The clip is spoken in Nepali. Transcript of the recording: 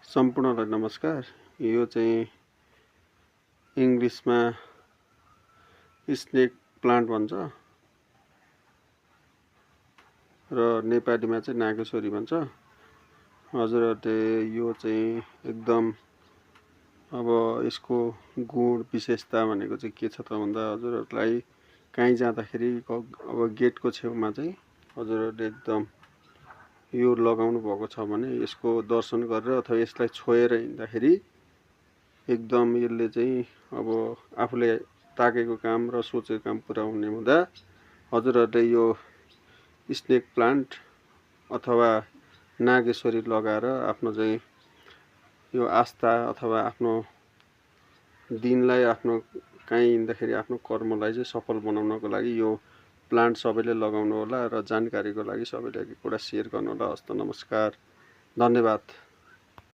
सम्पूर्णलाई नमस्कार। यो चाहिँ इङ्ग्लिसमा स्नेक प्लान्ट भन्छ र नेपालीमा चाहिँ नागेश्वरी भन्छ। हजुरहरूले यो चाहिँ एकदम अब यसको गुण विशेषता भनेको चाहिँ के छ त भन्दा हजुरहरूलाई कहीँ जाँदाखेरि अब गेटको छेउमा चाहिँ हजुरहरूले एकदम यो लगाउनु भएको छ भने यसको दर्शन गरेर अथवा यसलाई छोएर हिँड्दाखेरि एकदम यसले चाहिँ अब आफूले ताकेको काम र सोचेको काम पुरा हुने हुँदा हजुरहरूले यो स्नेक प्लान्ट अथवा नागेश्वरी लगाएर आफ्नो चाहिँ यो आस्था अथवा आफ्नो दिनलाई आफ्नो कहीँ हिँड्दाखेरि आफ्नो कर्मलाई चाहिँ सफल बनाउनको लागि यो प्लान्ट सबैले लगाउनु होला र जानकारीको लागि सबैले एकपल्ट सेयर गर्नु होला। हस्त नमस्कार, धन्यवाद।